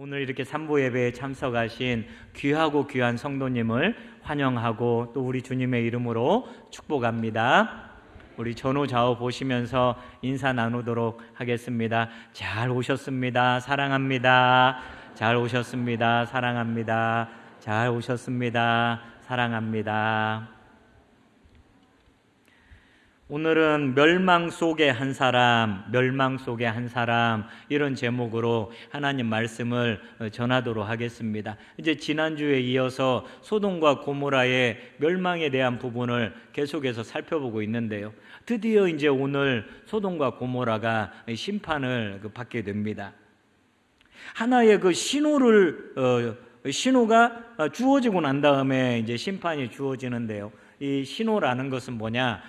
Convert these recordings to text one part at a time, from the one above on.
오늘 이렇게 삼부 예배에 참석하신 귀하고 귀한 성도님을 환영하고 또 우리 주님의 이름으로 축복합니다. 우리 전후 좌우 보시면서 인사 나누도록 하겠습니다. 잘 오셨습니다. 사랑합니다. 잘 오셨습니다. 사랑합니다. 잘 오셨습니다. 사랑합니다. 오늘은 멸망 속의 한 사람, 멸망 속의 한 사람, 이런 제목으로 하나님 말씀을 전하도록 하겠습니다. 이제 지난주에 이어서 소돔과 고모라의 멸망에 대한 부분을 계속해서 살펴보고 있는데요. 드디어 이제 오늘 소돔과 고모라가 심판을 받게 됩니다. 하나의 그 신호가 주어지고 난 다음에 이제 심판이 주어지는데요. 이 신호라는 것은 뭐냐?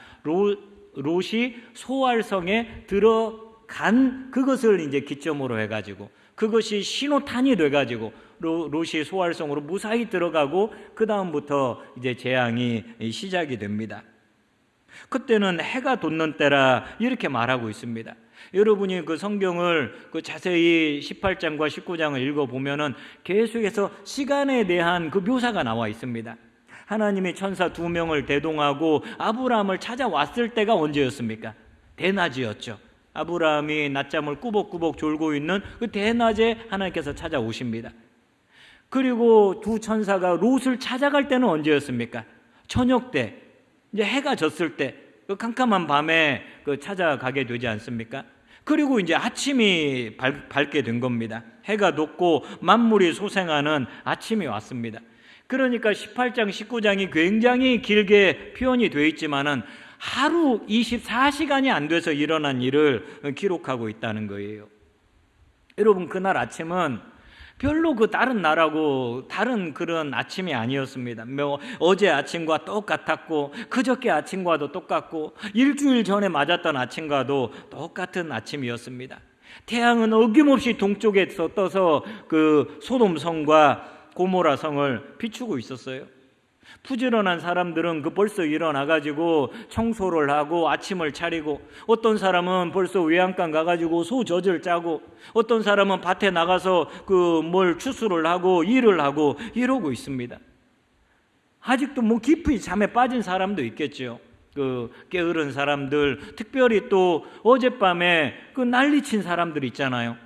롯이 소알성에 들어간 그것을 이제 기점으로 해가지고 그것이 신호탄이 돼가지고 롯이 소알성으로 무사히 들어가고 그 다음부터 이제 재앙이 시작이 됩니다. 그때는 해가 돋는 때라 이렇게 말하고 있습니다. 여러분이 그 성경을 자세히 18장과 19장을 읽어보면은 계속해서 시간에 대한 그 묘사가 나와 있습니다. 하나님이 천사 2명을 대동하고 아브라함을 찾아왔을 때가 언제였습니까? 대낮이었죠. 아브라함이 낮잠을 꾸벅꾸벅 졸고 있는 그 대낮에 하나님께서 찾아오십니다. 그리고 두 천사가 롯을 찾아갈 때는 언제였습니까? 저녁 때, 이제 해가 졌을 때, 그 캄캄한 밤에 찾아가게 되지 않습니까? 그리고 이제 아침이 밝게 된 겁니다. 해가 돋고 만물이 소생하는 아침이 왔습니다. 그러니까 18장, 19장이 굉장히 길게 표현이 되어 있지만은 하루 24시간이 안 돼서 일어난 일을 기록하고 있다는 거예요. 여러분, 그날 아침은 별로 다른 날하고 다른 그런 아침이 아니었습니다. 어제 아침과 똑같았고 그저께 아침과도 똑같고 일주일 전에 맞았던 아침과도 똑같은 아침이었습니다. 태양은 어김없이 동쪽에서 떠서 그 소돔성과 고모라 성을 비추고 있었어요. 부지런한 사람들은 벌써 일어나가지고 청소를 하고 아침을 차리고, 어떤 사람은 벌써 외양간 가가지고 소젖을 짜고, 어떤 사람은 밭에 나가서 뭘 추수를 하고 일을 하고 이러고 있습니다. 아직도 깊이 잠에 빠진 사람도 있겠죠. 게으른 사람들, 특별히 또 어젯밤에 난리친 사람들 있잖아요.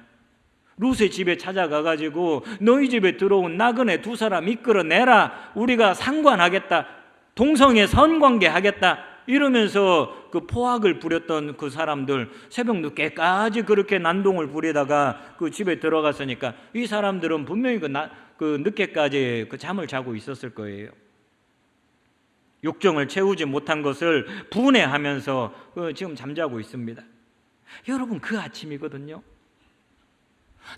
롯의 집에 찾아가가지고 너희 집에 들어온 나그네 2사람 이끌어내라, 우리가 상관하겠다, 동성애 선관계하겠다 이러면서 포악을 부렸던 그 사람들, 새벽 늦게까지 그렇게 난동을 부리다가 집에 들어갔으니까 이 사람들은 분명히 늦게까지 잠을 자고 있었을 거예요. 욕정을 채우지 못한 것을 분해하면서 지금 잠자고 있습니다. 여러분, 그 아침이거든요.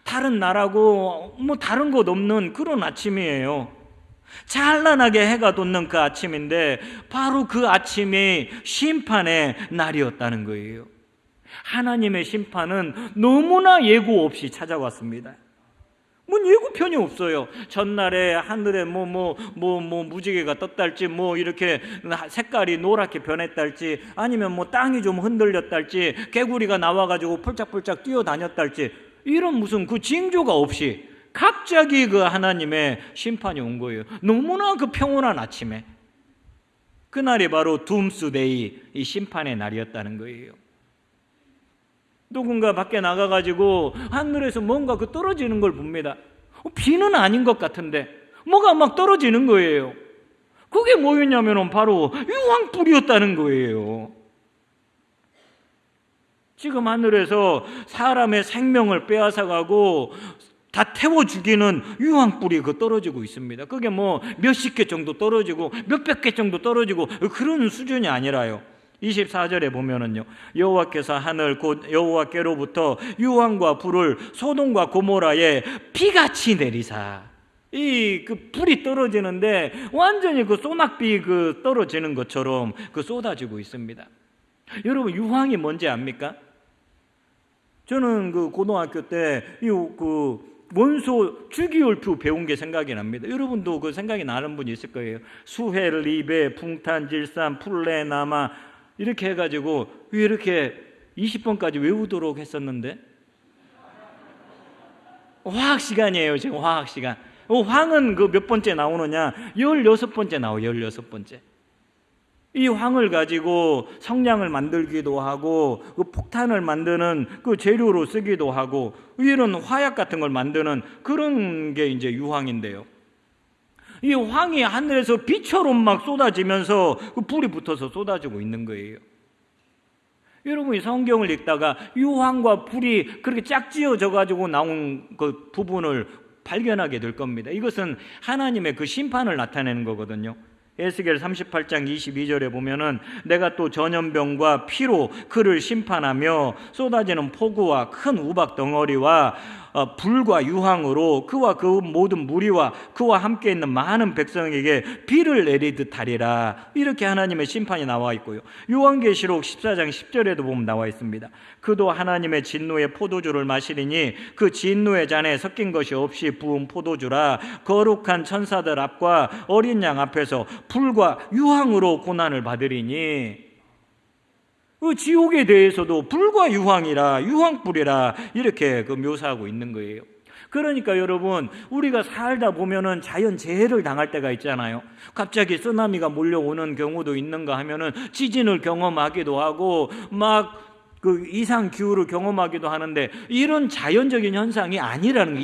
다른 날하고 다른 것 없는 그런 아침이에요. 찬란하게 해가 돋는 그 아침인데 바로 그 아침이 심판의 날이었다는 거예요. 하나님의 심판은 너무나 예고 없이 찾아왔습니다. 예고편이 없어요. 전날에 하늘에 무지개가 떴달지, 이렇게 색깔이 노랗게 변했달지, 아니면 땅이 좀 흔들렸달지, 개구리가 나와가지고 폴짝폴짝 뛰어다녔달지, 이런 무슨 징조가 없이 갑자기 하나님의 심판이 온 거예요. 너무나 평온한 아침에. 그날이 바로 둠스데이, 이 심판의 날이었다는 거예요. 누군가 밖에 나가가지고 하늘에서 뭔가 떨어지는 걸 봅니다. 비는 아닌 것 같은데 뭐가 막 떨어지는 거예요. 그게 뭐였냐면 바로 유황불이었다는 거예요. 지금 하늘에서 사람의 생명을 빼앗아가고 다 태워 죽이는 유황불이 떨어지고 있습니다. 그게 몇십 개 정도 떨어지고 몇백 개 정도 떨어지고 그런 수준이 아니라요. 24절에 보면은요, 여호와께서 하늘 곧 여호와께로부터 유황과 불을 소돔과 고모라에 비같이 내리사. 이 불이 떨어지는데 완전히 소낙비 떨어지는 것처럼 쏟아지고 있습니다. 여러분, 유황이 뭔지 압니까? 저는 고등학교 때 원소 주기율표 배운 게 생각이 납니다. 여러분도 생각이 나는 분이 있을 거예요. 수해, 리베, 풍탄, 질산, 풀레, 나마 이렇게 해가지고 이렇게 20번까지 외우도록 했었는데 화학 시간이에요. 지금 화학 시간. 황은 그 몇 번째 나오느냐? 16번째 나와요. 16번째. 이 황을 가지고 성냥을 만들기도 하고 그 폭탄을 만드는 그 재료로 쓰기도 하고 이런 화약 같은 걸 만드는 그런 게 이제 유황인데요. 이 황이 하늘에서 비처럼 막 쏟아지면서 그 불이 붙어서 쏟아지고 있는 거예요. 여러분이 성경을 읽다가 유황과 불이 그렇게 짝지어져 가지고 나온 그 부분을 발견하게 될 겁니다. 이것은 하나님의 그 심판을 나타내는 거거든요. 에스겔 38장 22절에 보면은 내가 또 전염병과 피로 그를 심판하며 쏟아지는 폭우와 큰 우박 덩어리와 불과 유황으로 그와 그 모든 무리와 그와 함께 있는 많은 백성에게 비를 내리듯 하리라. 이렇게 하나님의 심판이 나와 있고요. 요한계시록 14장 10절에도 보면 나와 있습니다. 그도 하나님의 진노의 포도주를 마시리니 그 진노의 잔에 섞인 것이 없이 부은 포도주라. 거룩한 천사들 앞과 어린 양 앞에서 불과 유황으로 고난을 받으리니. 그 지옥에 대해서도 불과 유황이라, 유황불이라 이렇게 그 묘사하고 있는 거예요. 그러니까 여러분, 우리가 살다 보면은 자연 재해를 당할 때가 있잖아요. 갑자기 쓰나미가 몰려오는 경우도 있는가 하면은 지진을 경험하기도 하고 막 그 이상 기후를 경험하기도 하는데, 이런 자연적인 현상이 아니라는 거.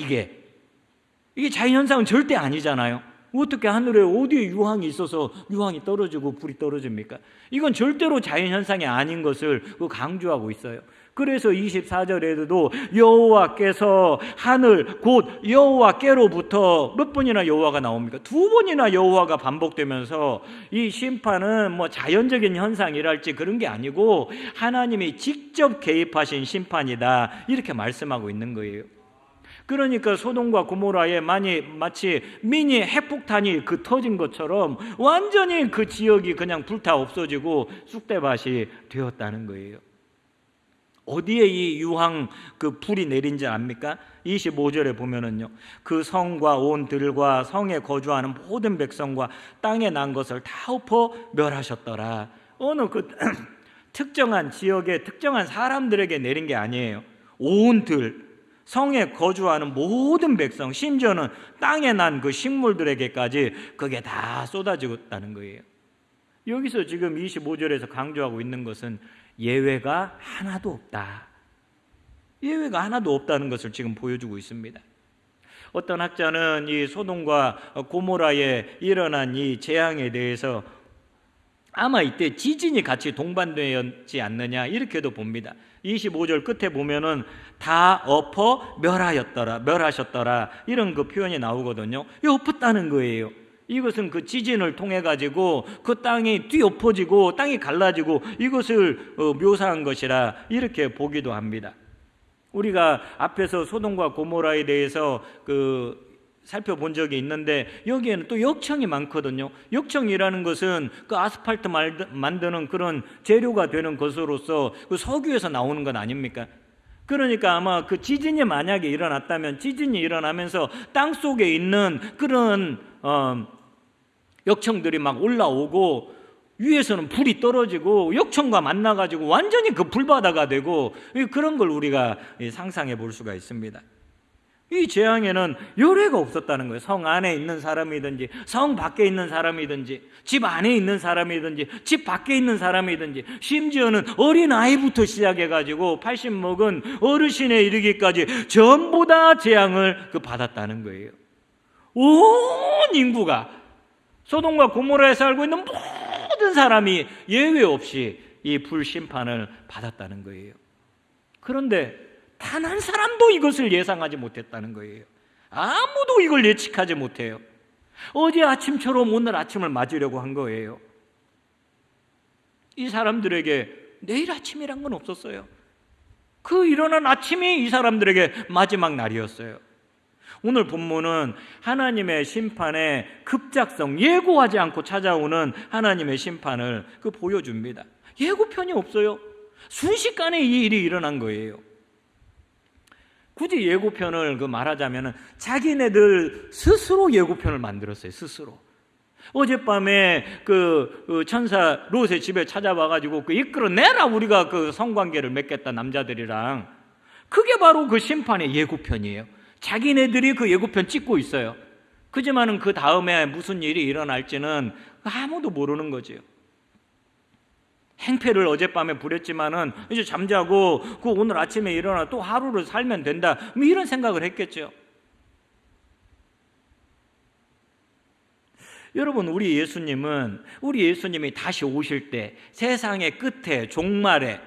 이게 자연 현상은 절대 아니잖아요. 어떻게 하늘에 어디에 유황이 있어서 유황이 떨어지고 불이 떨어집니까? 이건 절대로 자연현상이 아닌 것을 강조하고 있어요. 그래서 24절에도 여호와께서 하늘 곧 여호와께로부터 몇 번이나 여호와가 나옵니까? 2번이나 여호와가 반복되면서 이 심판은 뭐 자연적인 현상이랄지 그런 게 아니고 하나님이 직접 개입하신 심판이다, 이렇게 말씀하고 있는 거예요. 그러니까 소돔과 고모라에 마치 미니 핵폭탄이 터진 것처럼 완전히 그 지역이 그냥 불타 없어지고 쑥대밭이 되었다는 거예요. 어디에 이 유황 그 불이 내린지 압니까? 25절에 보면은요, 그 성과 온 들과 성에 거주하는 모든 백성과 땅에 난 것을 다 엎어 멸하셨더라. 어느 그 특정한 지역의 특정한 사람들에게 내린 게 아니에요. 온 들, 성에 거주하는 모든 백성, 심지어는 땅에 난 그 식물들에게까지 그게 다 쏟아지었다는 거예요. 여기서 지금 25절에서 강조하고 있는 것은 예외가 하나도 없다. 예외가 하나도 없다는 것을 지금 보여주고 있습니다. 어떤 학자는 이 소돔과 고모라에 일어난 이 재앙에 대해서 아마 이때 지진이 같이 동반되었지 않느냐, 이렇게도 봅니다. 25절 끝에 보면은 다 엎어 멸하셨더라 이런 그 표현이 나오거든요. 이 엎었다는 거예요. 이것은 그 지진을 통해 가지고 그 땅이 뒤엎어지고 땅이 갈라지고 이것을 묘사한 것이라 이렇게 보기도 합니다. 우리가 앞에서 소돔과 고모라에 대해서 살펴본 적이 있는데 여기에는 또 역청이 많거든요. 역청이라는 것은 그 아스팔트 만드는 그런 재료가 되는 것으로서 그 석유에서 나오는 건 아닙니까? 그러니까 아마 그 지진이 만약에 일어났다면 지진이 일어나면서 땅 속에 있는 그런 역청들이 막 올라오고 위에서는 불이 떨어지고 역청과 만나가지고 완전히 그 불바다가 되고, 그런 걸 우리가 상상해 볼 수가 있습니다. 이 재앙에는 열애가 없었다는 거예요. 성 안에 있는 사람이든지 성 밖에 있는 사람이든지 집 안에 있는 사람이든지 집 밖에 있는 사람이든지 심지어는 어린아이부터 시작해가지고 80 먹은 어르신에 이르기까지 전부 다 재앙을 받았다는 거예요. 온 인구가, 소돔과 고모라에 살고 있는 모든 사람이 예외 없이 이 불심판을 받았다는 거예요. 그런데 단 한 사람도 이것을 예상하지 못했다는 거예요. 아무도 이걸 예측하지 못해요. 어제 아침처럼 오늘 아침을 맞으려고 한 거예요. 이 사람들에게 내일 아침이란 건 없었어요. 그 일어난 아침이 이 사람들에게 마지막 날이었어요. 오늘 본문은 하나님의 심판의 급작성, 예고하지 않고 찾아오는 하나님의 심판을 보여줍니다. 예고편이 없어요. 순식간에 이 일이 일어난 거예요. 굳이 예고편을 말하자면 자기네들 스스로 예고편을 만들었어요. 스스로. 어젯밤에 천사 롯의 집에 찾아와가지고 이끌어내라, 우리가 성관계를 맺겠다, 남자들이랑. 그게 바로 그 심판의 예고편이에요. 자기네들이 그 예고편 찍고 있어요. 그지만은 그 다음에 무슨 일이 일어날지는 아무도 모르는 거지요. 행패를 어젯밤에 부렸지만은 이제 잠자고 그 오늘 아침에 일어나 또 하루를 살면 된다, 뭐 이런 생각을 했겠죠. 여러분, 우리 예수님이 다시 오실 때 세상의 끝에 종말에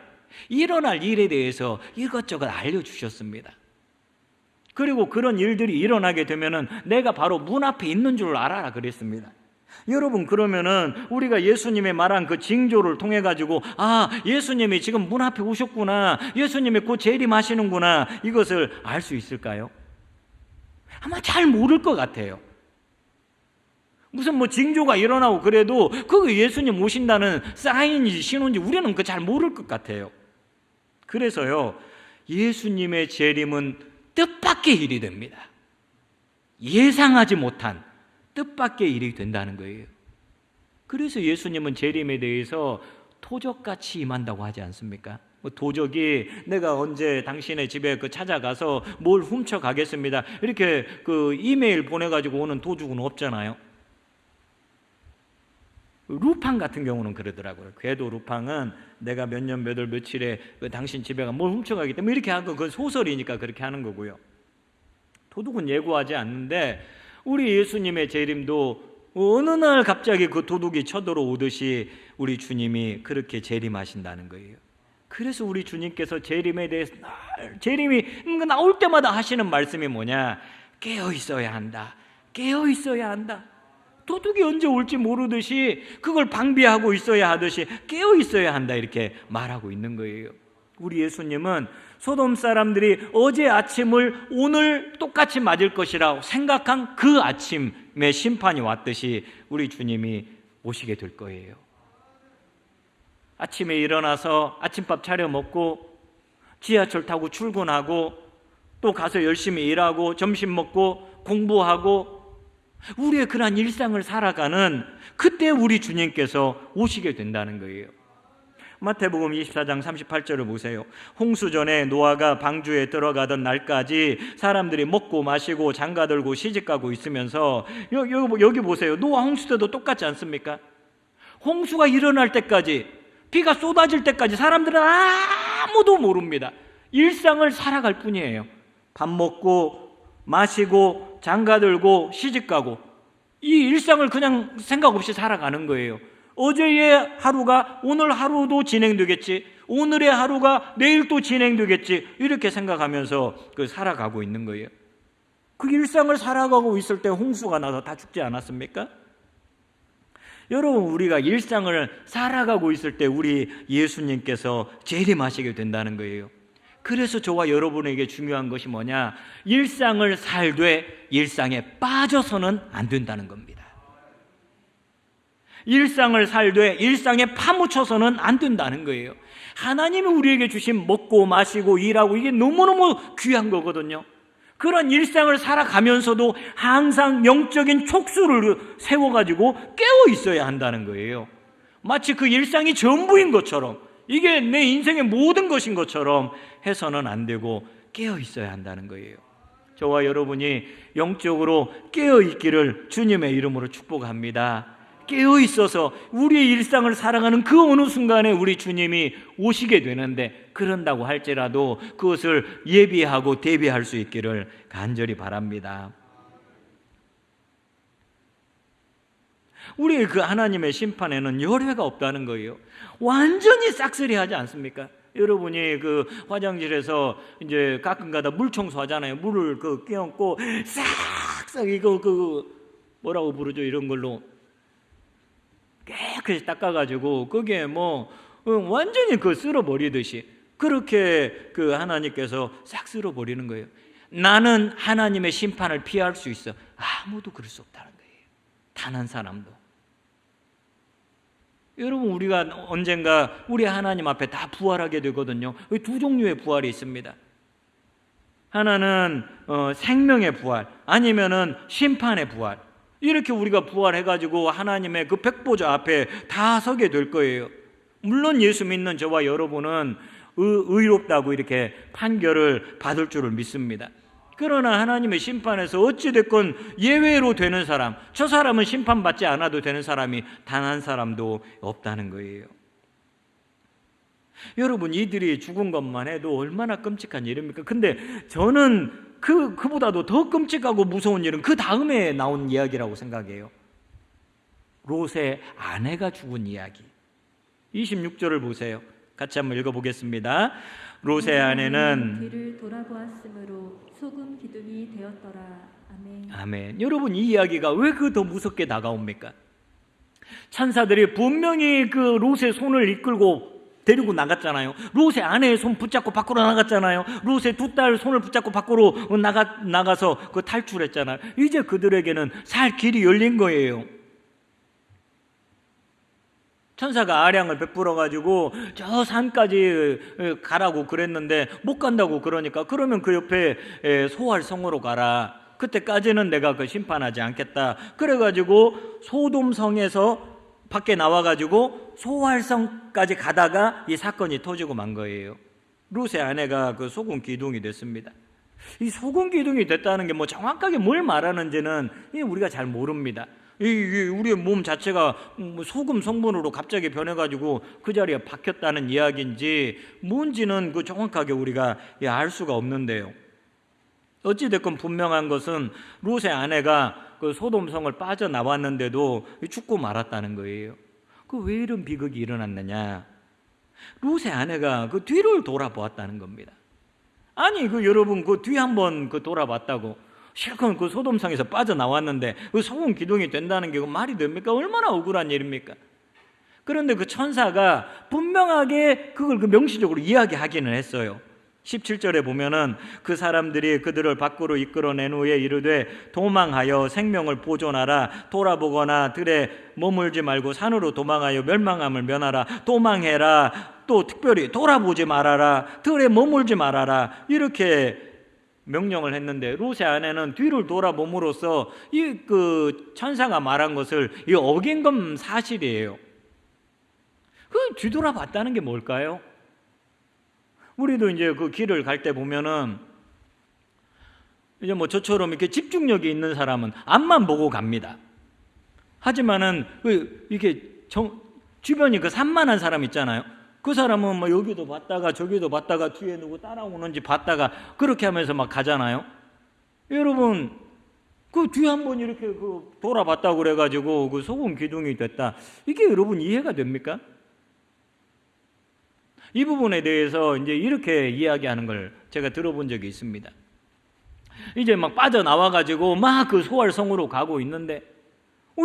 일어날 일에 대해서 이것저것 알려주셨습니다. 그리고 그런 일들이 일어나게 되면은 내가 바로 문 앞에 있는 줄 알아라 그랬습니다. 여러분, 그러면은 우리가 예수님의 말한 그 징조를 통해 가지고 예수님이 지금 문 앞에 오셨구나, 예수님이 곧 재림하시는구나, 이것을 알 수 있을까요? 아마 잘 모를 것 같아요. 무슨 징조가 일어나고 그래도 그거 예수님 오신다는 사인인지 신호인지 우리는 그 잘 모를 것 같아요. 그래서요, 예수님의 재림은 뜻밖의 일이 됩니다. 예상하지 못한 뜻밖의 일이 된다는 거예요. 그래서 예수님은 재림에 대해서 도적같이 임한다고 하지 않습니까? 도적이 내가 언제 당신의 집에 찾아가서 뭘 훔쳐가겠습니다, 이렇게 이메일 보내가지고 오는 도둑은 없잖아요. 루팡 같은 경우는 그러더라고요. 궤도 루팡은 내가 몇 년 몇 월 며칠에 당신 집에 가 뭘 훔쳐가기 때문에 이렇게 하고, 그건 소설이니까 그렇게 하는 거고요. 도둑은 예고하지 않는데 우리 예수님의 재림도 어느 날 갑자기 그 도둑이 쳐들어오듯이 우리 주님이 그렇게 재림하신다는 거예요. 그래서 우리 주님께서 재림에 대해서 재림이 나올 때마다 하시는 말씀이 뭐냐? 깨어 있어야 한다. 깨어 있어야 한다. 도둑이 언제 올지 모르듯이 그걸 방비하고 있어야 하듯이 깨어 있어야 한다, 이렇게 말하고 있는 거예요. 우리 예수님은 소돔 사람들이 어제 아침을 오늘 똑같이 맞을 것이라고 생각한 그 아침에 심판이 왔듯이 우리 주님이 오시게 될 거예요. 아침에 일어나서 아침밥 차려 먹고 지하철 타고 출근하고 또 가서 열심히 일하고 점심 먹고 공부하고 우리의 그러한 일상을 살아가는 그때 우리 주님께서 오시게 된다는 거예요. 마태복음 24장 38절을 보세요. 홍수 전에 노아가 방주에 들어가던 날까지 사람들이 먹고 마시고 장가들고 시집가고 있으면서 여기 보세요. 노아 홍수 때도 똑같지 않습니까? 홍수가 일어날 때까지, 비가 쏟아질 때까지 사람들은 아무도 모릅니다. 일상을 살아갈 뿐이에요. 밥 먹고 마시고 장가들고 시집가고 이 일상을 그냥 생각 없이 살아가는 거예요. 어제의 하루가 오늘 하루도 진행되겠지, 오늘의 하루가 내일 또 진행되겠지, 이렇게 생각하면서 살아가고 있는 거예요. 그 일상을 살아가고 있을 때 홍수가 나서 다 죽지 않았습니까? 여러분, 우리가 일상을 살아가고 있을 때 우리 예수님께서 재림하시게 된다는 거예요. 그래서 저와 여러분에게 중요한 것이 뭐냐? 일상을 살되 일상에 빠져서는 안 된다는 겁니다. 일상을 살되 일상에 파묻혀서는 안 된다는 거예요. 하나님이 우리에게 주신 먹고 마시고 일하고 이게 너무너무 귀한 거거든요. 그런 일상을 살아가면서도 항상 영적인 촉수를 세워가지고 깨어 있어야 한다는 거예요. 마치 그 일상이 전부인 것처럼, 이게 내 인생의 모든 것인 것처럼 해서는 안 되고 깨어 있어야 한다는 거예요. 저와 여러분이 영적으로 깨어 있기를 주님의 이름으로 축복합니다. 깨어 있어서 우리의 일상을 살아가는 그 어느 순간에 우리 주님이 오시게 되는데, 그런다고 할지라도 그것을 예비하고 대비할 수 있기를 간절히 바랍니다. 우리 그 하나님의 심판에는 열회가 없다는 거예요. 완전히 싹쓸이하지 않습니까? 여러분이 그 화장실에서 이제 가끔가다 물 청소하잖아요. 물을 끼얹고 싹싹 이거 뭐라고 부르죠? 이런 걸로 깨끗이 닦아가지고 거기에 완전히 쓸어버리듯이 그렇게 하나님께서 싹 쓸어버리는 거예요. 나는 하나님의 심판을 피할 수 있어. 아무도 그럴 수 없다는 거예요. 단 한 사람도. 여러분, 우리가 언젠가 우리 하나님 앞에 다 부활하게 되거든요. 두 종류의 부활이 있습니다. 하나는 생명의 부활, 아니면은 심판의 부활. 이렇게 우리가 부활해가지고 하나님의 그 백보좌 앞에 다 서게 될 거예요. 물론 예수 믿는 저와 여러분은 의롭다고 이렇게 판결을 받을 줄을 믿습니다. 그러나 하나님의 심판에서 어찌됐건 예외로 되는 사람, 저 사람은 심판받지 않아도 되는 사람이 단 한 사람도 없다는 거예요. 여러분, 이들이 죽은 것만 해도 얼마나 끔찍한 일입니까? 근데 저는 그보다도 더 끔찍하고 무서운 일은 그 다음에 나온 이야기라고 생각해요. 롯의 아내가 죽은 이야기. 26절을 보세요. 같이 한번 읽어보겠습니다. 롯의 아내는 뒤를 돌아보았으므로 소금 기둥이 되었더라. 아멘. 아멘. 여러분, 이 이야기가 왜 그 더 무섭게 다가옵니까? 천사들이 분명히 그 롯의 손을 이끌고 데리고 나갔잖아요. 롯의 아내의 손 붙잡고 밖으로 나갔잖아요. 롯의 두 딸 손을 붙잡고 밖으로 나가서 그 탈출했잖아요. 이제 그들에게는 살 길이 열린 거예요. 천사가 아량을 베풀어 가지고 저 산까지 가라고 그랬는데 못 간다고 그러니까 그러면 그 옆에 소활성으로 가라. 그때까지는 내가 그 심판하지 않겠다. 그래가지고 소돔성에서 밖에 나와가지고 소활성까지 가다가 이 사건이 터지고 만 거예요. 롯의 아내가 그 소금 기둥이 됐습니다. 이 소금 기둥이 됐다는 게 뭐 정확하게 뭘 말하는지는 우리가 잘 모릅니다. 우리의 몸 자체가 소금 성분으로 갑자기 변해가지고 그 자리에 박혔다는 이야기인지 뭔지는 그 정확하게 우리가 알 수가 없는데요. 어찌됐건 분명한 것은 롯의 아내가 그 소돔성을 빠져나왔는데도 죽고 말았다는 거예요. 그 왜 이런 비극이 일어났느냐? 롯의 아내가 그 뒤를 돌아보았다는 겁니다. 아니 여러분 그 뒤 한번 돌아봤다고 실컷 그 소돔성에서 빠져나왔는데 그 소금 기둥이 된다는 게 말이 됩니까? 얼마나 억울한 일입니까? 그런데 그 천사가 분명하게 그걸 명시적으로 이야기하기는 했어요. 17절에 보면은 그 사람들이 그들을 밖으로 이끌어낸 후에 이르되 도망하여 생명을 보존하라. 돌아보거나 들에 머물지 말고 산으로 도망하여 멸망함을 면하라. 도망해라. 또 특별히 돌아보지 말아라. 들에 머물지 말아라. 이렇게 명령을 했는데 롯의 아내는 뒤를 돌아봄으로써 이 그 천사가 말한 것을 어긴 건 사실이에요. 그 뒤돌아봤다는 게 뭘까요? 우리도 이제 그 길을 갈 때 보면은 이제 뭐 저처럼 이렇게 집중력이 있는 사람은 앞만 보고 갑니다. 하지만은 이렇게 주변이 그 산만한 사람 있잖아요. 그 사람은 뭐 여기도 봤다가 저기도 봤다가 뒤에 누구 따라오는지 봤다가 그렇게 하면서 막 가잖아요. 여러분 그 뒤에 한번 이렇게 돌아봤다고 그래가지고 그 소금 기둥이 됐다. 이게 여러분 이해가 됩니까? 이 부분에 대해서 이제 이렇게 이야기하는 걸 제가 들어본 적이 있습니다. 이제 막 빠져나와가지고 막 그 소활성으로 가고 있는데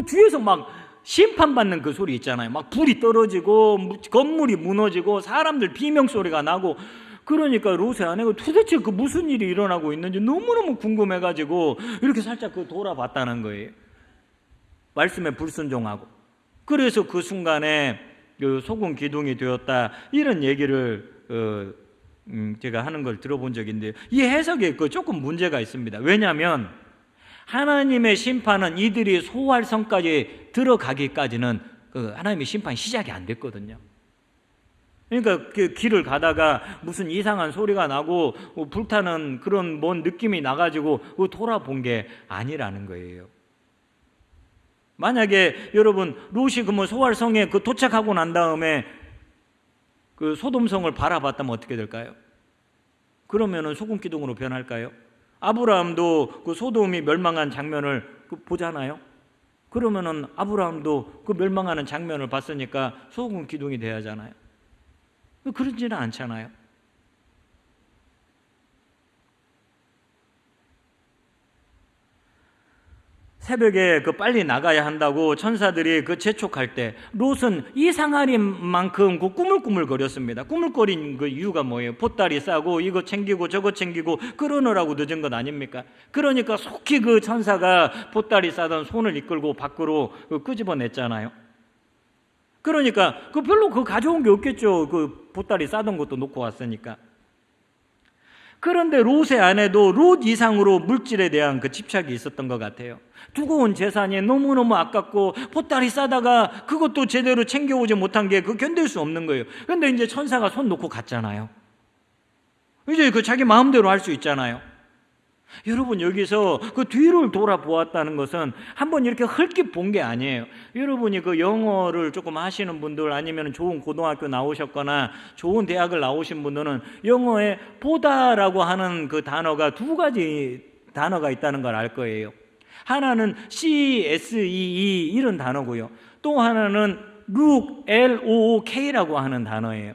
뒤에서 막 심판받는 그 소리 있잖아요. 막 불이 떨어지고 건물이 무너지고 사람들 비명소리가 나고 그러니까 롯의 아내가 도대체 그 무슨 일이 일어나고 있는지 너무너무 궁금해가지고 이렇게 살짝 돌아봤다는 거예요. 말씀에 불순종하고. 그래서 그 순간에 소금 기둥이 되었다 이런 얘기를 제가 하는 걸 들어본 적이 있는데 이 해석에 조금 문제가 있습니다. 왜냐하면 하나님의 심판은 이들이 소활성까지 들어가기까지는 하나님의 심판이 시작이 안 됐거든요. 그러니까 그 길을 가다가 무슨 이상한 소리가 나고 불타는 그런 뭔 느낌이 나가지고 돌아본 게 아니라는 거예요. 만약에 여러분 롯이 소활성에 도착하고 난 다음에 그 소돔성을 바라봤다면 어떻게 될까요? 그러면은 소금 기둥으로 변할까요? 아브라함도 그 소돔이 멸망한 장면을 보잖아요. 그러면은 아브라함도 그 멸망하는 장면을 봤으니까 소금 기둥이 돼야 하잖아요. 그러지는 않잖아요. 새벽에 빨리 나가야 한다고 천사들이 재촉할 때 롯은 이상하리만큼 꾸물꾸물거렸습니다. 꾸물거린 그 이유가 뭐예요? 보따리 싸고 이거 챙기고 저거 챙기고 그러느라고 늦은 것 아닙니까? 그러니까 속히 그 천사가 보따리 싸던 손을 이끌고 밖으로 끄집어냈잖아요. 그러니까 별로 가져온 게 없겠죠. 보따리 싸던 것도 놓고 왔으니까. 그런데 롯의 아내도 롯 이상으로 물질에 대한 집착이 있었던 것 같아요. 두고 온 재산이 너무너무 아깝고 보따리 싸다가 그것도 제대로 챙겨오지 못한 게 견딜 수 없는 거예요. 그런데 이제 천사가 손 놓고 갔잖아요. 이제 자기 마음대로 할 수 있잖아요. 여러분, 여기서 그 뒤를 돌아보았다는 것은 한번 이렇게 헐깃 본 게 아니에요. 여러분이 그 영어를 조금 하시는 분들, 아니면 좋은 고등학교 나오셨거나 좋은 대학을 나오신 분들은 영어에 보다라고 하는 그 단어가 두 가지 단어가 있다는 걸 알 거예요. 하나는 CSEE 이런 단어고요. 또 하나는 look, LOOK라고 하는 단어예요.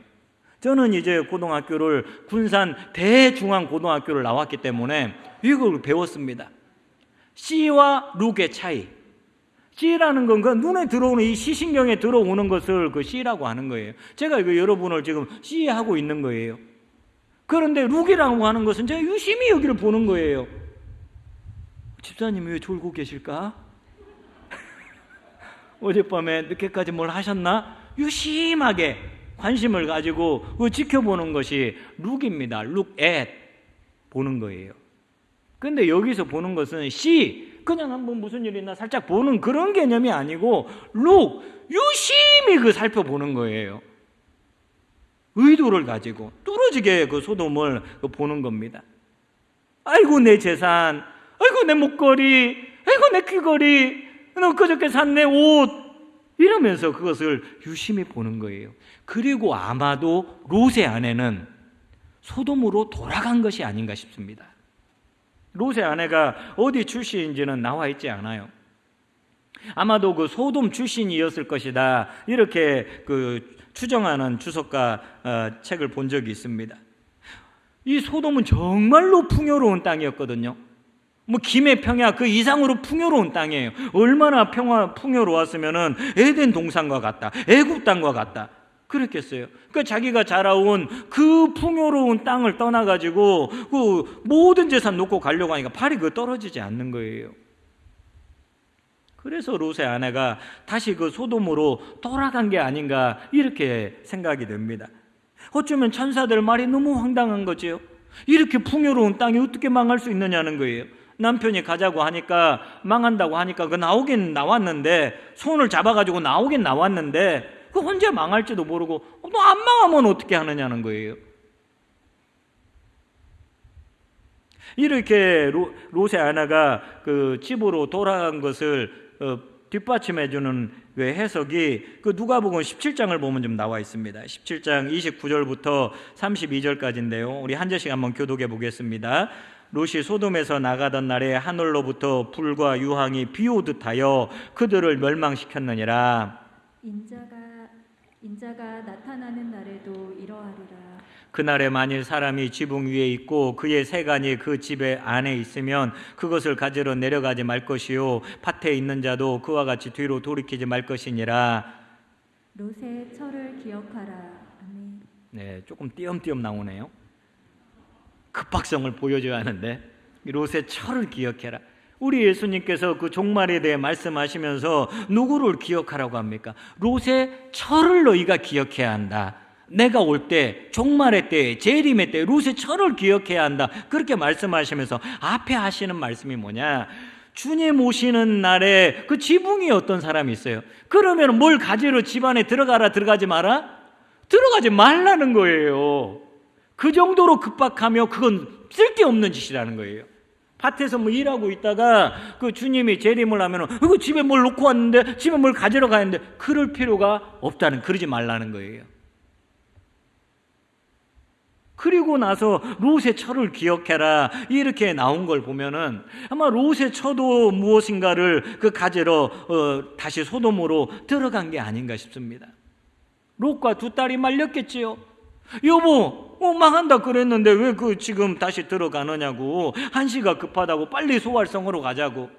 저는 이제 고등학교를 군산 대중앙고등학교를 나왔기 때문에 이걸 배웠습니다. C와 look의 차이. C라는 건 그 눈에 들어오는, 이 시신경에 들어오는 것을 그 C라고 하는 거예요. 제가 이거 여러분을 지금 C 하고 있는 거예요. 그런데 look이라고 하는 것은 제가 유심히 여기를 보는 거예요. 집사님이 왜 졸고 계실까? 어젯밤에 늦게까지 뭘 하셨나? 유심하게 관심을 가지고 지켜보는 것이 look입니다. look at, 보는 거예요. 근데 여기서 보는 것은 see, 그냥 한번 무슨 일이 있나 살짝 보는 그런 개념이 아니고 look, 유심히 그 살펴보는 거예요. 의도를 가지고 뚫어지게 그 소돔을 보는 겁니다. 아이고 내 재산, 아이고 내 목걸이, 아이고 내 귀걸이, 너 그저께 산 내 옷, 이러면서 그것을 유심히 보는 거예요. 그리고 아마도 롯의 아내는 소돔으로 돌아간 것이 아닌가 싶습니다. 롯의 아내가 어디 출신인지는 나와 있지 않아요. 아마도 그 소돔 출신이었을 것이다, 이렇게 그 추정하는 주석가 책을 본 적이 있습니다. 이 소돔은 정말로 풍요로운 땅이었거든요. 뭐 김해 평야 그 이상으로 풍요로운 땅이에요. 얼마나 풍요로웠으면은 에덴 동산과 같다, 애굽 땅과 같다 그랬겠어요. 그러니까 자기가 자라온 그 풍요로운 땅을 떠나가지고 그 모든 재산 놓고 가려고 하니까 팔이 그 떨어지지 않는 거예요. 그래서 롯의 아내가 다시 그 소돔으로 돌아간 게 아닌가, 이렇게 생각이 됩니다. 어쩌면 천사들 말이 너무 황당한 거죠. 이렇게 풍요로운 땅이 어떻게 망할 수 있느냐는 거예요. 남편이 가자고 하니까, 망한다고 하니까 그 나오긴 나왔는데, 손을 잡아가지고 나오긴 나왔는데 그 언제 망할지도 모르고 너 안 망하면 어떻게 하느냐는 거예요. 이렇게 롯의 아내가 그 집으로 돌아간 것을 뒷받침해주는 그 해석이 그 누가복음 17장을 보면 좀 나와 있습니다. 17장 29절부터 32절까지인데요. 우리 한 절씩 한번 교독해 보겠습니다. 롯이 소돔에서 나가던 날에 하늘로부터 불과 유황이 비오듯 하여 그들을 멸망시켰느니라. 인자가 나타나는 날에도 이러하리라. 그날에 만일 사람이 지붕 위에 있고 그의 세간이 그 집의 안에 있으면 그것을 가지러 내려가지 말 것이요 밭에 있는 자도 그와 같이 뒤로 돌이키지 말 것이니라. 롯의 철을 기억하라. 아멘. 네, 조금 띄엄띄엄 나오네요. 급박성을 보여줘야 하는데, 롯의 철을 기억해라. 우리 예수님께서 그 종말에 대해 말씀하시면서 누구를 기억하라고 합니까? 롯의 철을 너희가 기억해야 한다. 내가 올 때, 종말의 때, 재림의 때 롯의 철을 기억해야 한다, 그렇게 말씀하시면서 앞에 하시는 말씀이 뭐냐? 주님 오시는 날에 그 지붕이 어떤 사람이 있어요. 그러면 뭘 가지러 집안에 들어가라, 들어가지 마라? 들어가지 말라는 거예요. 그 정도로 급박하며 그건 쓸데없는 짓이라는 거예요. 밭에서 뭐 일하고 있다가 그 주님이 재림을 하면 그 집에 뭘 놓고 왔는데, 집에 뭘 가지러 가는데, 그럴 필요가 없다는, 그러지 말라는 거예요. 그리고 나서 롯의 철을 기억해라, 이렇게 나온 걸 보면은 아마 롯의 처도 무엇인가를 그 가지러 다시 소돔으로 들어간 게 아닌가 싶습니다. 롯과 두 딸이 말렸겠지요. 여보, 망한다 그랬는데 왜 그 지금 다시 들어가느냐고, 한시가 급하다고, 빨리 소활성으로 가자고.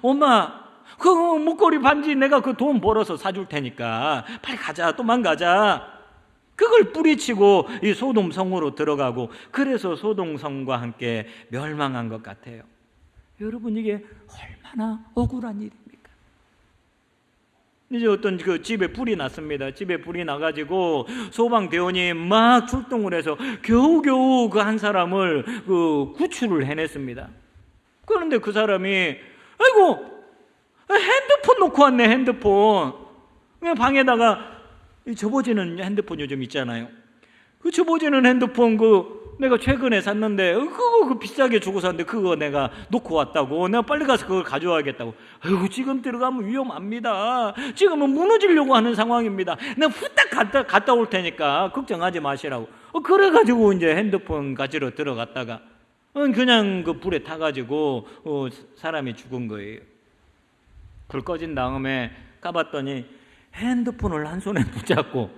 엄마, 그 목걸이 반지 내가 그 돈 벌어서 사줄 테니까 빨리 가자, 도망가자. 그걸 뿌리치고 이 소돔 성으로 들어가고, 그래서 소돔 성과 함께 멸망한 것 같아요. 여러분, 이게 얼마나 억울한 일입니까? 이제 어떤 그 집에 불이 났습니다. 집에 불이 나가지고 소방대원이 막 출동을 해서 겨우겨우 그 한 사람을 그 구출을 해냈습니다. 그런데 그 사람이, 아이고, 핸드폰 놓고 왔네, 핸드폰. 그냥 방에다가 접어지는 핸드폰 요즘 있잖아요. 그 접어지는 핸드폰 그 내가 최근에 샀는데 그거 비싸게 주고 샀는데 그거 내가 놓고 왔다고. 내가 빨리 가서 그걸 가져와야겠다고. 아이고, 지금 들어가면 위험합니다. 지금은 무너지려고 하는 상황입니다. 내가 후딱 갔다 올 테니까 걱정하지 마시라고. 그래가지고 이제 핸드폰 가지러 들어갔다가 그냥 그 불에 타가지고 사람이 죽은 거예요. 불 꺼진 다음에 까봤더니 핸드폰을 한 손에 붙잡고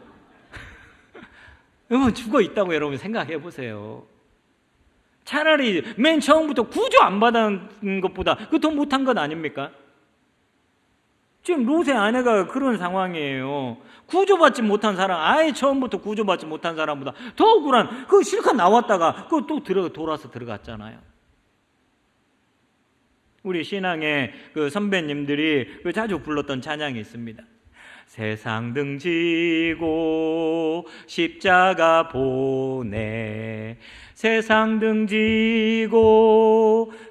죽어 있다고 여러분 생각해 보세요. 차라리 맨 처음부터 구조 안 받은 것보다 그 더 못한 것 아닙니까? 지금 롯의 아내가 그런 상황이에요. 구조받지 못한 사람, 아예 처음부터 구조받지 못한 사람보다 더 억울한, 그 실컷 나왔다가 그 또 돌아서 들어갔잖아요. 우리 신앙의 그 선배님들이 그 자주 불렀던 찬양이 있습니다. 세상 등지고 십자가 보내, 세상 등지고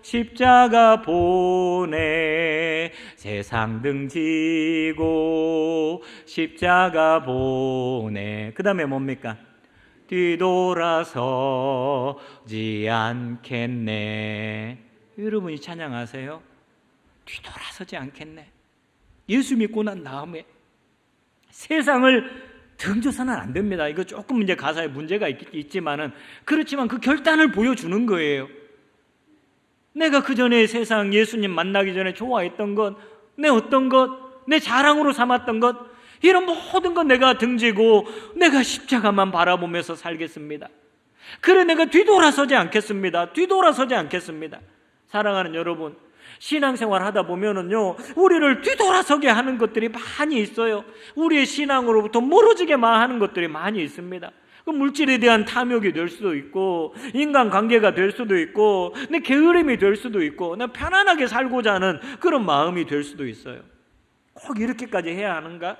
십자가 보내, 세상 등지고 십자가 보내. 그 다음에 뭡니까? 뒤돌아서지 않겠네. 여러분이 찬양하세요? 뒤돌아서지 않겠네. 예수 믿고 난 다음에 세상을 등져서는 안 됩니다. 이거 조금 이제 가사에 문제가 있지만은, 그렇지만 그 결단을 보여주는 거예요. 내가 그 전에 세상 예수님 만나기 전에 좋아했던 것, 내 어떤 것, 내 자랑으로 삼았던 것, 이런 모든 것 내가 등지고 내가 십자가만 바라보면서 살겠습니다. 그래, 내가 뒤돌아서지 않겠습니다. 뒤돌아서지 않겠습니다. 사랑하는 여러분, 신앙생활 하다 보면은요, 우리를 뒤돌아서게 하는 것들이 많이 있어요. 우리의 신앙으로부터 멀어지게 하는 것들이 많이 있습니다. 그 물질에 대한 탐욕이 될 수도 있고, 인간관계가 될 수도 있고, 내 게으름이 될 수도 있고, 내 편안하게 살고자 하는 그런 마음이 될 수도 있어요. 꼭 이렇게까지 해야 하는가?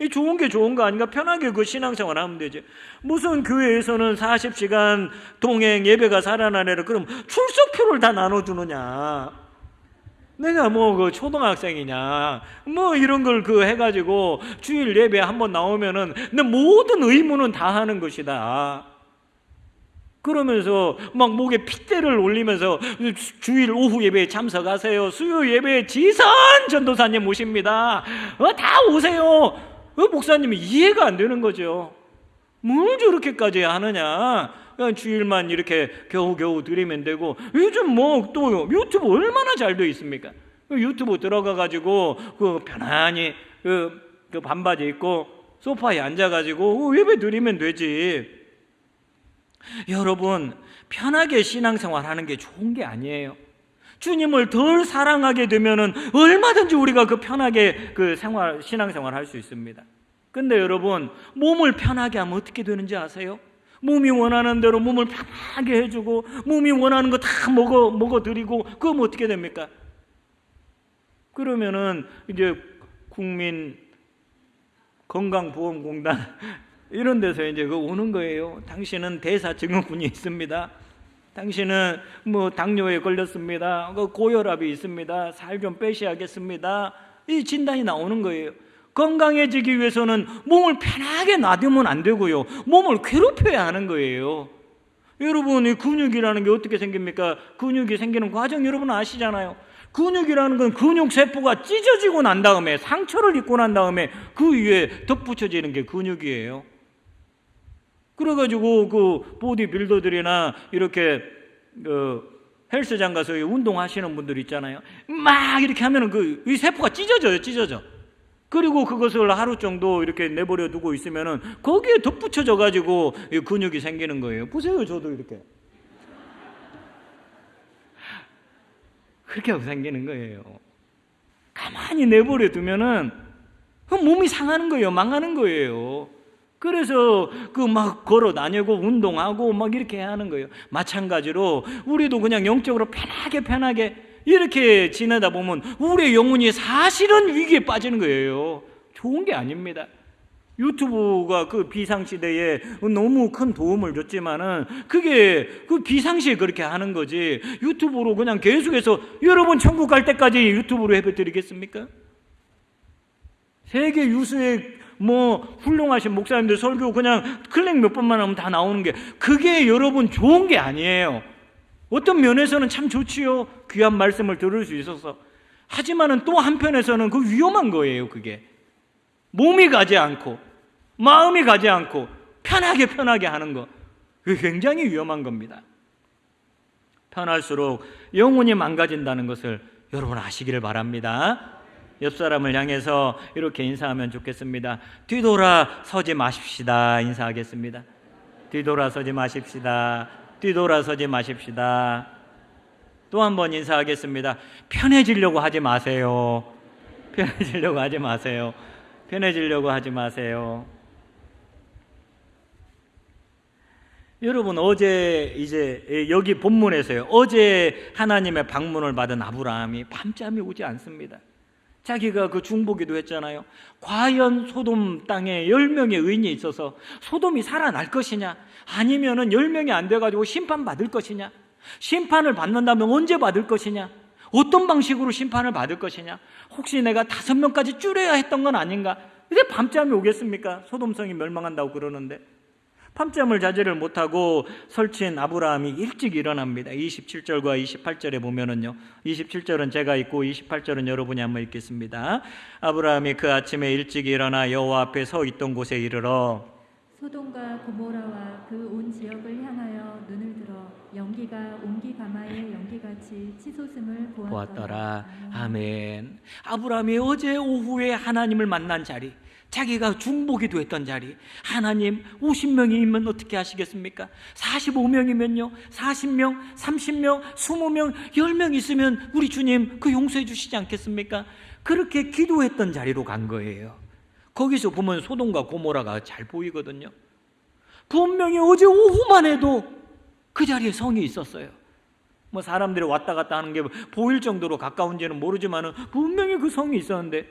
이 좋은 게 좋은 거 아닌가? 편하게 그 신앙생활 하면 되지. 무슨 교회에서는 40시간 동행 예배가 살아나래라 그럼 출석표를 다 나눠주느냐? 내가 뭐 그 초등학생이냐? 뭐 이런 걸 그 해가지고 주일 예배 한번 나오면은 내 모든 의무는 다 하는 것이다. 그러면서 막 목에 핏대를 올리면서 주일 오후 예배에 참석하세요. 수요 예배에 지선 전도사님 모십니다. 다 오세요. 목사님이 이해가 안 되는 거죠. 뭘 저렇게까지 하느냐? 그냥 주일만 이렇게 겨우겨우 드리면 되고, 요즘 뭐 또 유튜브 얼마나 잘 되어 있습니까? 유튜브 들어가가지고 그 편안히 그 반바지 입고 소파에 앉아가지고 예배 드리면 되지. 여러분, 편하게 신앙생활 하는 게 좋은 게 아니에요. 주님을 덜 사랑하게 되면은 얼마든지 우리가 그 편하게 그 신앙생활 할 수 있습니다. 근데 여러분, 몸을 편하게 하면 어떻게 되는지 아세요? 몸이 원하는 대로 몸을 편하게 해주고, 몸이 원하는 거 다 먹어드리고, 그럼 어떻게 됩니까? 그러면은 이제 국민 건강보험공단 이런 데서 이제 그 오는 거예요. 당신은 대사증후군이 있습니다. 당신은 뭐 당뇨에 걸렸습니다. 고혈압이 있습니다. 살 좀 빼셔야겠습니다. 이 진단이 나오는 거예요. 건강해지기 위해서는 몸을 편하게 놔두면 안 되고요, 몸을 괴롭혀야 하는 거예요. 여러분, 이 근육이라는 게 어떻게 생깁니까? 근육이 생기는 과정 여러분 아시잖아요. 근육이라는 건 근육세포가 찢어지고 난 다음에, 상처를 입고 난 다음에 그 위에 덧붙여지는 게 근육이에요. 그래가지고 그 보디빌더들이나 이렇게 헬스장 가서 운동하시는 분들 있잖아요. 막 이렇게 하면은 이 세포가 찢어져. 그리고 그것을 하루 정도 이렇게 내버려 두고 있으면은 거기에 덧붙여져 가지고 근육이 생기는 거예요. 보세요, 저도 이렇게. 그렇게 하고 생기는 거예요. 가만히 내버려 두면은 몸이 상하는 거예요. 망하는 거예요. 그래서 막 걸어 다니고 운동하고 막 이렇게 해야 하는 거예요. 마찬가지로 우리도 그냥 영적으로 편하게 이렇게 지내다 보면 우리의 영혼이 사실은 위기에 빠지는 거예요. 좋은 게 아닙니다. 유튜브가 그 비상시대에 너무 큰 도움을 줬지만은 그게 그 비상시에 그렇게 하는 거지, 유튜브로 그냥 계속해서 여러분 천국 갈 때까지 유튜브로 예배 드리겠습니까? 세계 유수의 뭐 훌륭하신 목사님들 설교 그냥 클릭 몇 번만 하면 다 나오는 게, 그게 여러분 좋은 게 아니에요. 어떤 면에서는 참 좋지요. 귀한 말씀을 들을 수 있어서. 하지만은 또 한편에서는 그 위험한 거예요. 그게 몸이 가지 않고 마음이 가지 않고 편하게 하는 거, 그게 굉장히 위험한 겁니다. 편할수록 영혼이 망가진다는 것을 여러분 아시기를 바랍니다. 옆 사람을 향해서 이렇게 인사하면 좋겠습니다. 뒤돌아 서지 마십시다. 인사하겠습니다. 뒤돌아 서지 마십시다. 뒤돌아 서지 마십시다. 또 한 번 인사하겠습니다. 편해지려고 하지 마세요. 편해지려고 하지 마세요. 편해지려고 하지 마세요. 여러분, 어제 이제 여기 본문에서요, 어제 하나님의 방문을 받은 아브라함이 밤잠이 오지 않습니다. 자기가 그 중보기도 했잖아요. 과연 소돔 땅에 10명의 의인이 있어서 소돔이 살아날 것이냐, 아니면은 10명이 안 돼가지고 심판받을 것이냐, 심판을 받는다면 언제 받을 것이냐, 어떤 방식으로 심판을 받을 것이냐, 혹시 내가 5명까지 줄여야 했던 건 아닌가. 근데 밤잠이 오겠습니까? 소돔성이 멸망한다고 그러는데. 밤잠을 자제를 못하고 설친 아브라함이 일찍 일어납니다. 27절과 28절에 보면은요, 27절은 제가 읽고 28절은 여러분이 한번 읽겠습니다. 아브라함이 그 아침에 일찍 일어나 여호와 앞에 서 있던 곳에 이르러 소돔과 고모라와 그 온 지역을 향하여 눈을 들어 연기가 옹기 가마의 연기같이 치솟음을 보았더라. 아멘. 아브라함이 어제 오후에 하나님을 만난 자리, 자기가 중보기도 했던 자리, 하나님 50명이면 어떻게 하시겠습니까? 45명이면요, 40명, 30명, 20명, 10명 있으면 우리 주님 그 용서해 주시지 않겠습니까? 그렇게 기도했던 자리로 간 거예요. 거기서 보면 소돔과 고모라가 잘 보이거든요. 분명히 어제 오후만 해도 그 자리에 성이 있었어요. 뭐 사람들이 왔다 갔다 하는 게 보일 정도로 가까운지는 모르지만 분명히 그 성이 있었는데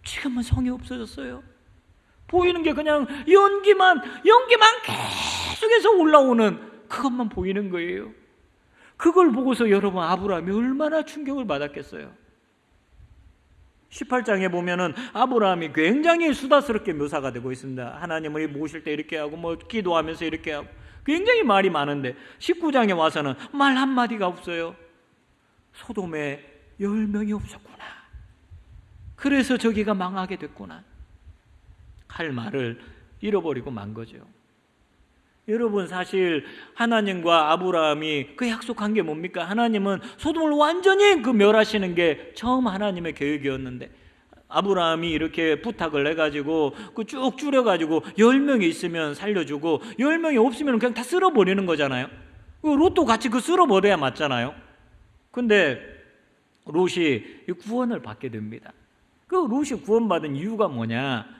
지금은 성이 없어졌어요. 보이는 게 그냥 연기만 계속해서 올라오는 그것만 보이는 거예요. 그걸 보고서 여러분, 아브라함이 얼마나 충격을 받았겠어요. 18장에 보면은 아브라함이 굉장히 수다스럽게 묘사가 되고 있습니다. 하나님을 모실 때 이렇게 하고 뭐 기도하면서 이렇게 하고 굉장히 말이 많은데 19장에 와서는 말 한마디가 없어요. 소돔에 10명이 없었구나, 그래서 저기가 망하게 됐구나 할 말을 잃어버리고 만 거죠. 여러분, 사실 하나님과 아브라함이 그 약속한 게 뭡니까? 하나님은 소돔을 완전히 그 멸하시는 게 처음 하나님의 계획이었는데, 아브라함이 이렇게 부탁을 해가지고 그 쭉 줄여가지고 10명이 있으면 살려주고 10명이 없으면 그냥 다 쓸어버리는 거잖아요. 롯도 같이 그 쓸어버려야 맞잖아요. 근데 롯이 구원을 받게 됩니다. 그 롯이 구원받은 이유가 뭐냐?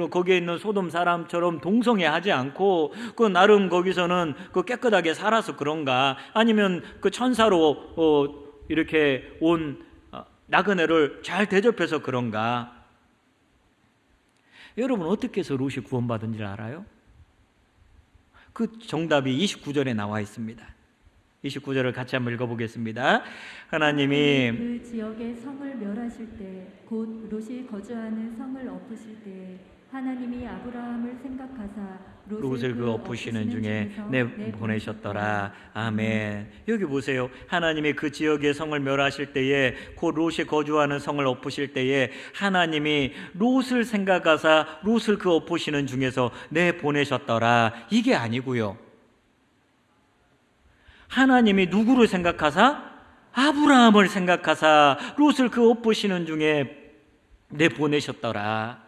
거기에 있는 소돔 사람처럼 동성애하지 않고 그 나름 거기서는 그 깨끗하게 살아서 그런가, 아니면 그 천사로 이렇게 온 나그네를 잘 대접해서 그런가. 여러분, 어떻게 해서 롯이 구원받은 줄 알아요? 그 정답이 29절에 나와 있습니다. 29절을 같이 한번 읽어보겠습니다. 하나님이 그 지역의 성을 멸하실 때, 곧 롯이 거주하는 성을 엎으실 때 하나님이 아브라함을 생각하사 롯을 그 엎으시는 중에 내보내셨더라. 아멘. 여기 보세요. 하나님이 그 지역의 성을 멸하실 때에, 곧 롯이 거주하는 성을 엎으실 때에 하나님이 롯을 생각하사 롯을 그 엎으시는 중에서 내보내셨더라. 이게 아니고요. 하나님이 누구를 생각하사? 아브라함을 생각하사 롯을 그 엎으시는 중에 내보내셨더라.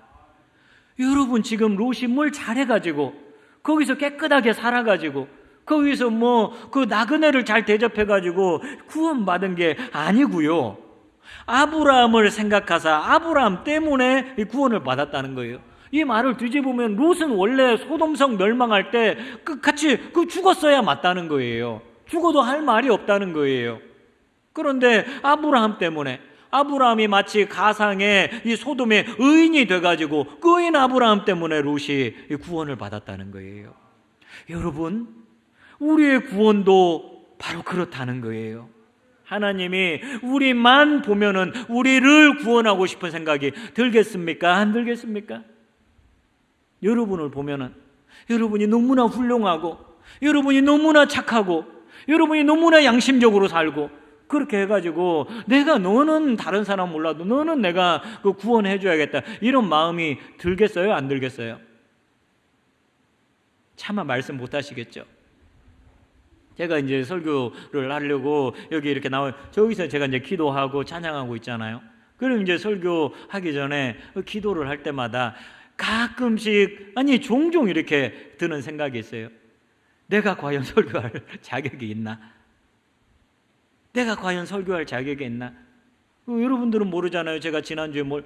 여러분, 지금 롯이 뭘 잘해가지고 거기서 깨끗하게 살아가지고 거기서 뭐 그 나그네를 잘 대접해가지고 구원받은 게 아니고요. 아브라함을 생각하사 아브라함 때문에 구원을 받았다는 거예요. 이 말을 뒤집으면 롯은 원래 소돔성 멸망할 때 같이 죽었어야 맞다는 거예요. 죽어도 할 말이 없다는 거예요. 그런데 아브라함 때문에, 아브라함이 마치 가상의 이 소돔의 의인이 돼가지고 그 의인 아브라함 때문에 롯이 구원을 받았다는 거예요. 여러분, 우리의 구원도 바로 그렇다는 거예요. 하나님이 우리만 보면은 우리를 구원하고 싶은 생각이 들겠습니까? 안 들겠습니까? 여러분을 보면은 여러분이 너무나 훌륭하고, 여러분이 너무나 착하고, 여러분이 너무나 양심적으로 살고, 그렇게 해가지고 내가 너는 다른 사람 몰라도 너는 내가 그 구원해 줘야겠다, 이런 마음이 들겠어요? 안 들겠어요? 차마 말씀 못 하시겠죠? 제가 이제 설교를 하려고 여기 이렇게 저기서 제가 이제 기도하고 찬양하고 있잖아요. 그럼 이제 설교하기 전에 기도를 할 때마다 가끔씩, 아니 종종 이렇게 드는 생각이 있어요. 내가 과연 설교할 자격이 있나? 내가 과연 설교할 자격이 있나? 여러분들은 모르잖아요. 제가 지난주에 뭐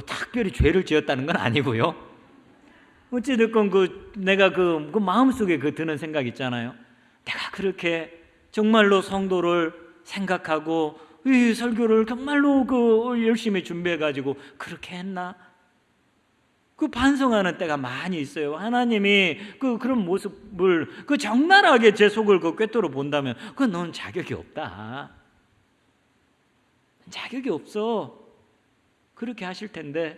특별히 죄를 지었다는 건 아니고요. 어찌됐건 내가 그 마음속에 드는 생각 있잖아요. 내가 그렇게 정말로 성도를 생각하고 이 설교를 정말로 열심히 준비해가지고 그렇게 했나? 반성하는 때가 많이 있어요. 하나님이 그런 모습을 적나라하게 제 속을 꿰뚫어 본다면 너는 자격이 없다, 자격이 없어, 그렇게 하실 텐데,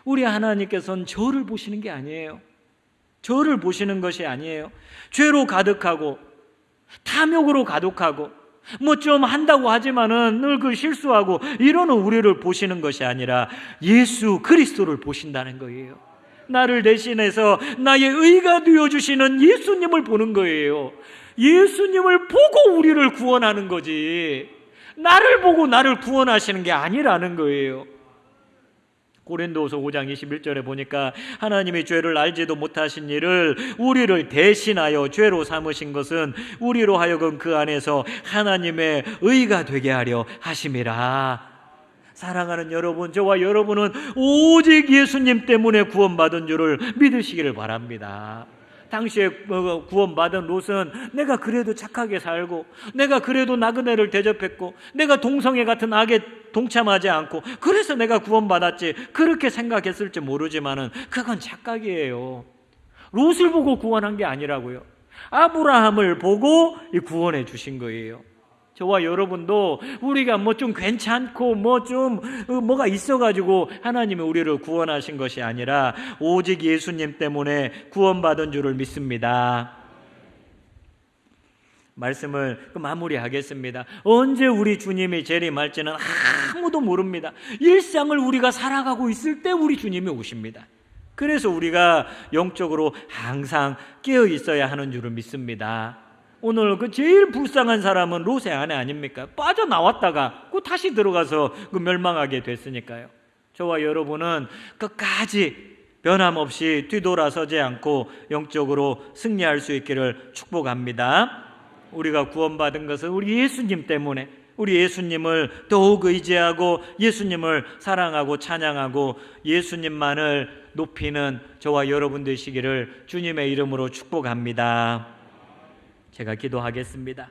우리 하나님께서는 저를 보시는 게 아니에요. 저를 보시는 것이 아니에요. 죄로 가득하고 탐욕으로 가득하고 뭐 좀 한다고 하지만은 늘 실수하고 이러는 우리를 보시는 것이 아니라 예수 그리스도를 보신다는 거예요. 나를 대신해서 나의 의가 되어주시는 예수님을 보는 거예요. 예수님을 보고 우리를 구원하는 거지, 나를 보고 나를 구원하시는 게 아니라는 거예요. 고린도후서 5장 21절에 보니까 하나님이 죄를 알지도 못하신 일을 우리를 대신하여 죄로 삼으신 것은 우리로 하여금 그 안에서 하나님의 의가 되게 하려 하심이라. 사랑하는 여러분, 저와 여러분은 오직 예수님 때문에 구원받은 줄을 믿으시기를 바랍니다. 당시에 구원받은 롯은 내가 그래도 착하게 살고, 내가 그래도 나그네를 대접했고, 내가 동성애 같은 악에 동참하지 않고 그래서 내가 구원받았지, 그렇게 생각했을지 모르지만은 그건 착각이에요. 롯을 보고 구원한 게 아니라고요. 아브라함을 보고 구원해 주신 거예요. 저와 여러분도 우리가 뭐 좀 괜찮고 뭐가 있어가지고 하나님이 우리를 구원하신 것이 아니라 오직 예수님 때문에 구원받은 줄을 믿습니다. 말씀을 마무리하겠습니다. 언제 우리 주님이 재림할지는 아무도 모릅니다. 일상을 우리가 살아가고 있을 때 우리 주님이 오십니다. 그래서 우리가 영적으로 항상 깨어 있어야 하는 줄을 믿습니다. 오늘 제일 불쌍한 사람은 롯의 아내 아닙니까? 빠져나왔다가 다시 들어가서 멸망하게 됐으니까요. 저와 여러분은 끝까지 변함없이 뒤돌아서지 않고 영적으로 승리할 수 있기를 축복합니다. 우리가 구원받은 것은 우리 예수님 때문에, 우리 예수님을 더욱 의지하고 예수님을 사랑하고 찬양하고 예수님만을 높이는 저와 여러분 되시기를 주님의 이름으로 축복합니다. 제가 기도하겠습니다.